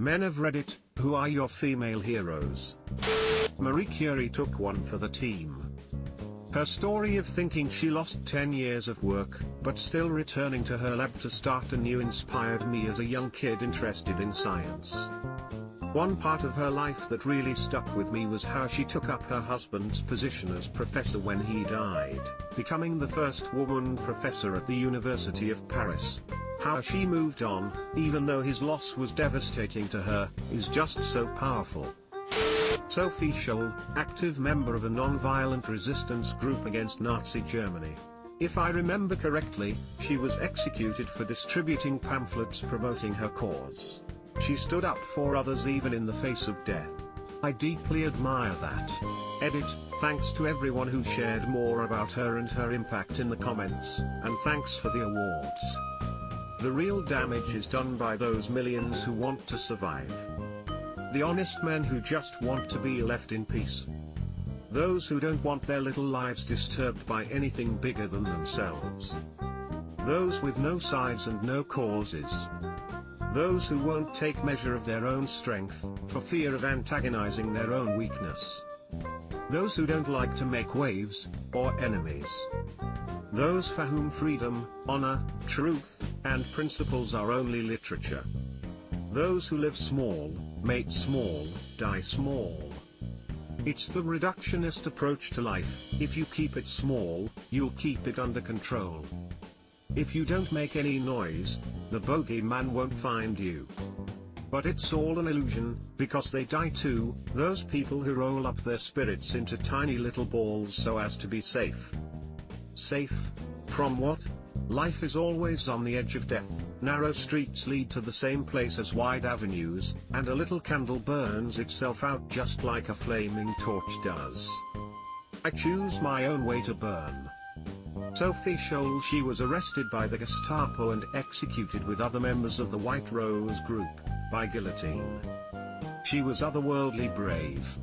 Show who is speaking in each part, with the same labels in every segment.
Speaker 1: Men of Reddit, who are your female heroes? Marie Curie took one for the team. Her story of thinking she lost 10 years of work, but still returning to her lab to start anew inspired me as a young kid interested in science. One part of her life that really stuck with me was how she took up her husband's position as professor when he died, becoming the first woman professor at the University of Paris. How she moved on, even though his loss was devastating to her, is just so powerful. Sophie Scholl, active member of a non-violent resistance group against Nazi Germany. If I remember correctly, she was executed for distributing pamphlets promoting her cause. She stood up for others even in the face of death. I deeply admire that. Edit, thanks to everyone who shared more about her and her impact in the comments, and thanks for the awards. The real damage is done by those millions who want to survive. The honest men who just want to be left in peace. Those who don't want their little lives disturbed by anything bigger than themselves. Those with no sides and no causes. Those who won't take measure of their own strength, for fear of antagonizing their own weakness. Those who don't like to make waves, or enemies. Those for whom freedom, honor, truth, and principles are only literature. Those who live small, mate small, die small. It's the reductionist approach to life. If you keep it small, you'll keep it under control. If you don't make any noise, the bogeyman won't find you. But it's all an illusion, because they die too, those people who roll up their spirits into tiny little balls so as to be safe. Safe? From what? Life is always on the edge of death. Narrow streets lead to the same place as wide avenues, and a little candle burns itself out just like a flaming torch does. I choose my own way to burn. Sophie Scholl, she was arrested by the Gestapo and executed with other members of the White Rose group, by guillotine. She was otherworldly brave.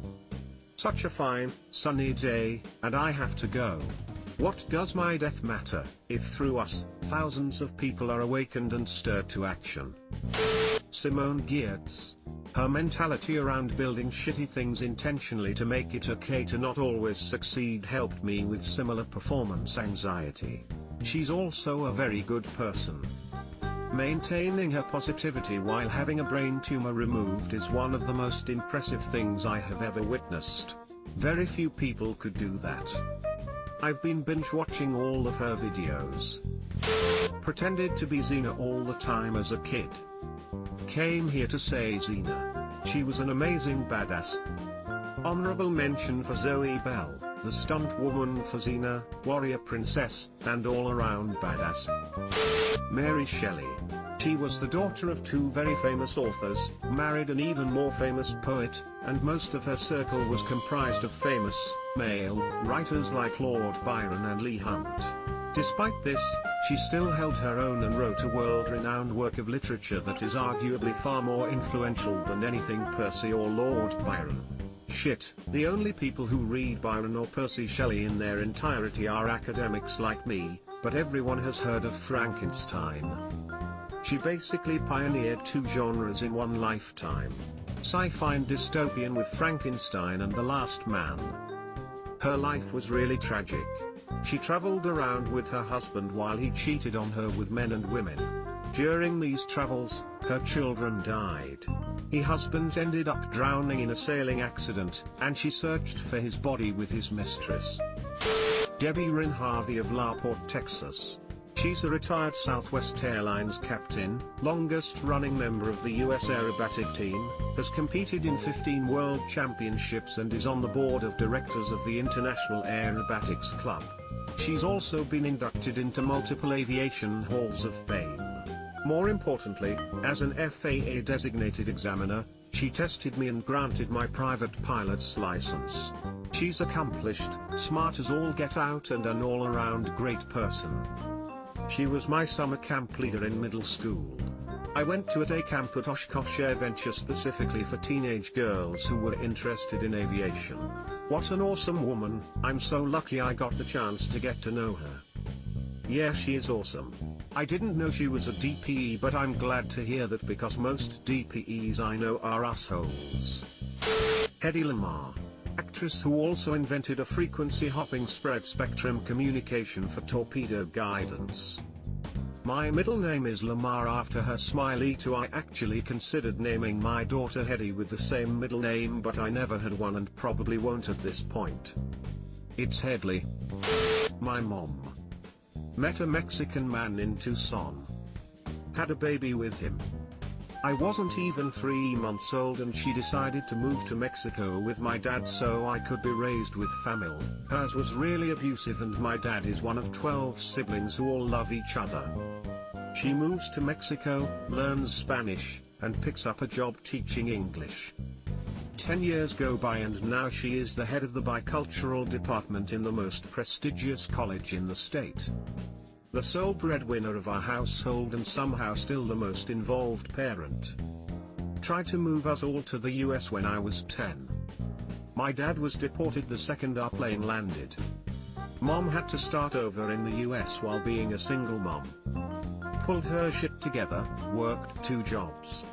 Speaker 1: Such a fine, sunny day, and I have to go. What does my death matter, if through us, thousands of people are awakened and stirred to action? Simone Giertz. Her mentality around building shitty things intentionally to make it okay to not always succeed helped me with similar performance anxiety. She's also a very good person. Maintaining her positivity while having a brain tumor removed is one of the most impressive things I have ever witnessed. Very few people could do that. I've been binge-watching all of her videos. Pretended to be Xena all the time as a kid. Came here to say Xena. She was an amazing badass. Honorable mention for Zoe Bell, the stunt woman for Xena, warrior princess, and all-around badass. Mary Shelley. She was the daughter of two very famous authors, married an even more famous poet, and most of her circle was comprised of famous, male, writers like Lord Byron and Leigh Hunt. Despite this, she still held her own and wrote a world-renowned work of literature that is arguably far more influential than anything Percy or Lord Byron. Shit, the only people who read Byron or Percy Shelley in their entirety are academics like me, but everyone has heard of Frankenstein. She basically pioneered two genres in one lifetime. Sci-fi and dystopian with Frankenstein and The Last Man. Her life was really tragic. She traveled around with her husband while he cheated on her with men and women. During these travels, her children died. Her husband ended up drowning in a sailing accident, and she searched for his body with his mistress. Debbie Ryn Harvey of La Porte, Texas. She's a retired Southwest Airlines captain, longest-running member of the U.S. aerobatic team, has competed in 15 world championships and is on the board of directors of the International Aerobatics Club. She's also been inducted into multiple aviation halls of fame. More importantly, as an FAA designated examiner, she tested me and granted my private pilot's license. She's accomplished, smart as all get out, and an all-around great person. She was my summer camp leader in middle school. I went to a day camp at Oshkosh Air Venture specifically for teenage girls who were interested in aviation. What an awesome woman, I'm so lucky I got the chance to get to know her. Yeah, she is awesome. I didn't know she was a DPE, but I'm glad to hear that because most DPEs I know are assholes. Hedy Lamarr, actress who also invented a frequency hopping spread spectrum communication for torpedo guidance. My middle name is Lamar after her smiley too. I actually considered naming my daughter Hedy with the same middle name, but I never had one and probably won't at this point. It's Headley. My mom. Met a Mexican man in Tucson. Had a baby with him. I wasn't even 3 months old and she decided to move to Mexico with my dad so I could be raised with family. Hers was really abusive and my dad is one of 12 siblings who all love each other. She moves to Mexico, learns Spanish, and picks up a job teaching English. 10 years go by and now she is the head of the bicultural department in the most prestigious college in the state. The sole breadwinner of our household and somehow still the most involved parent. Tried to move us all to the US when I was 10. My dad was deported the second our plane landed. Mom had to start over in the US while being a single mom. Pulled her shit together, worked 2 jobs.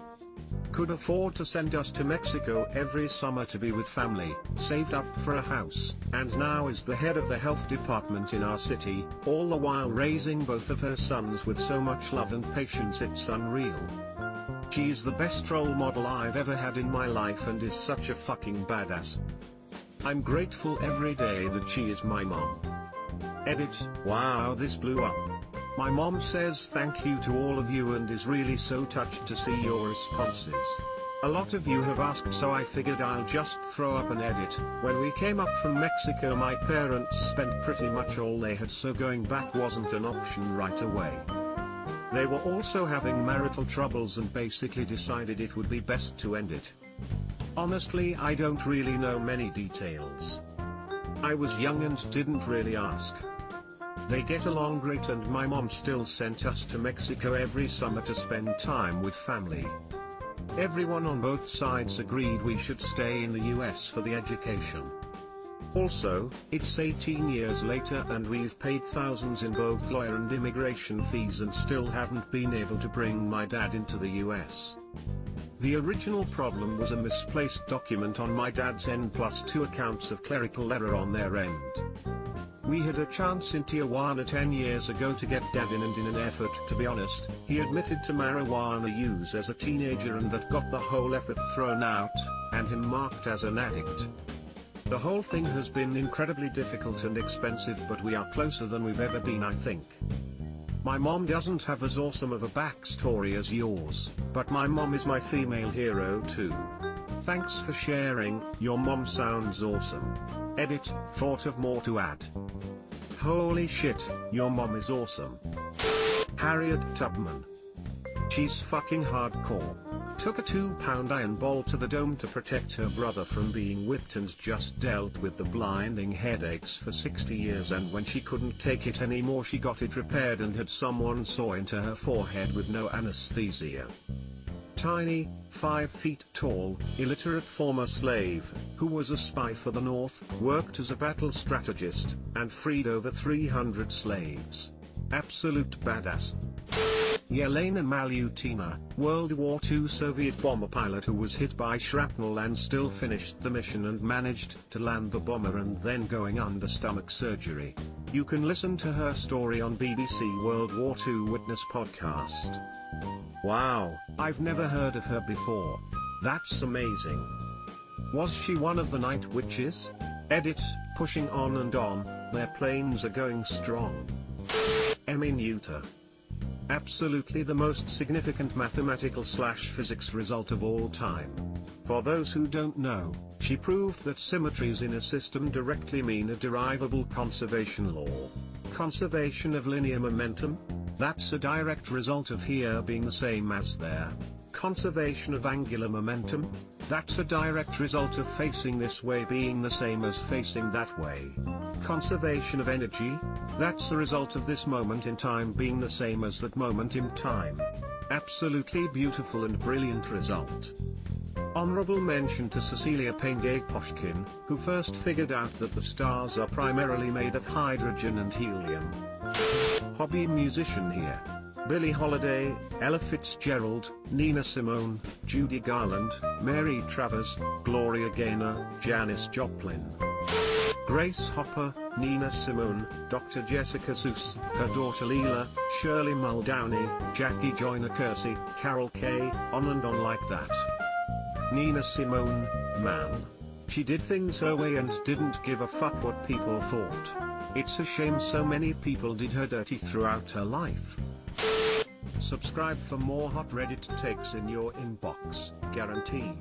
Speaker 1: Could afford to send us to Mexico every summer to be with family, saved up for a house, and now is the head of the health department in our city, all the while raising both of her sons with so much love and patience it's unreal. She's the best role model I've ever had in my life and is such a fucking badass. I'm grateful every day that she is my mom. Edit. Wow, this blew up. My mom says thank you to all of you and is really so touched to see your responses. A lot of you have asked, so I figured I'll just throw up an edit. When we came up from Mexico my parents spent pretty much all they had, so going back wasn't an option right away. They were also having marital troubles and basically decided it would be best to end it. Honestly, I don't really know many details. I was young and didn't really ask. They get along great and my mom still sent us to Mexico every summer to spend time with family. Everyone on both sides agreed we should stay in the US for the education. Also, it's 18 years later and we've paid thousands in both lawyer and immigration fees and still haven't been able to bring my dad into the US. The original problem was a misplaced document on my dad's end plus 2 accounts of clerical error on their end. We had a chance in Tijuana 10 years ago to get dad in, and in an effort to be honest, he admitted to marijuana use as a teenager and that got the whole effort thrown out, and him marked as an addict. The whole thing has been incredibly difficult and expensive, but we are closer than we've ever been, I think. My mom doesn't have as awesome of a backstory as yours, but my mom is my female hero too. Thanks for sharing, your mom sounds awesome. Edit, thought of more to add. Holy shit, your mom is awesome. Harriet Tubman. She's fucking hardcore. Took a 2-pound iron bolt to the dome to protect her brother from being whipped and just dealt with the blinding headaches for 60 years, and when she couldn't take it anymore she got it repaired and had someone saw into her forehead with no anesthesia. Tiny, 5 feet tall, illiterate former slave, who was a spy for the North, worked as a battle strategist, and freed over 300 slaves. Absolute badass. Yelena Malyutina, World War II Soviet bomber pilot who was hit by shrapnel and still finished the mission and managed to land the bomber and then going under stomach surgery. You can listen to her story on BBC World War II Witness podcast. Wow, I've never heard of her before. That's amazing. Was she one of the night witches? Edit, pushing on and on, their planes are going strong. Emmy Noether. Absolutely the most significant mathematical/physics result of all time. For those who don't know, she proved that symmetries in a system directly mean a derivable conservation law. Conservation of linear momentum? That's a direct result of here being the same as there. Conservation of angular momentum? That's a direct result of facing this way being the same as facing that way. Conservation of energy? That's a result of this moment in time being the same as that moment in time. Absolutely beautiful and brilliant result. Honorable mention to Cecilia Payne-Gaposchkin, who first figured out that the stars are primarily made of hydrogen and helium. Hobby musician here. Billie Holiday, Ella Fitzgerald, Nina Simone, Judy Garland, Mary Travers, Gloria Gaynor, Janis Joplin. Grace Hopper, Nina Simone, Dr. Jessica Seuss, her daughter Leela, Shirley Muldowney, Jackie Joyner Kersey, Carol Kay, on and on like that. Nina Simone, man. She did things her way and didn't give a fuck what people thought. It's a shame so many people did her dirty throughout her life. Subscribe for more hot Reddit takes in your inbox, guaranteed.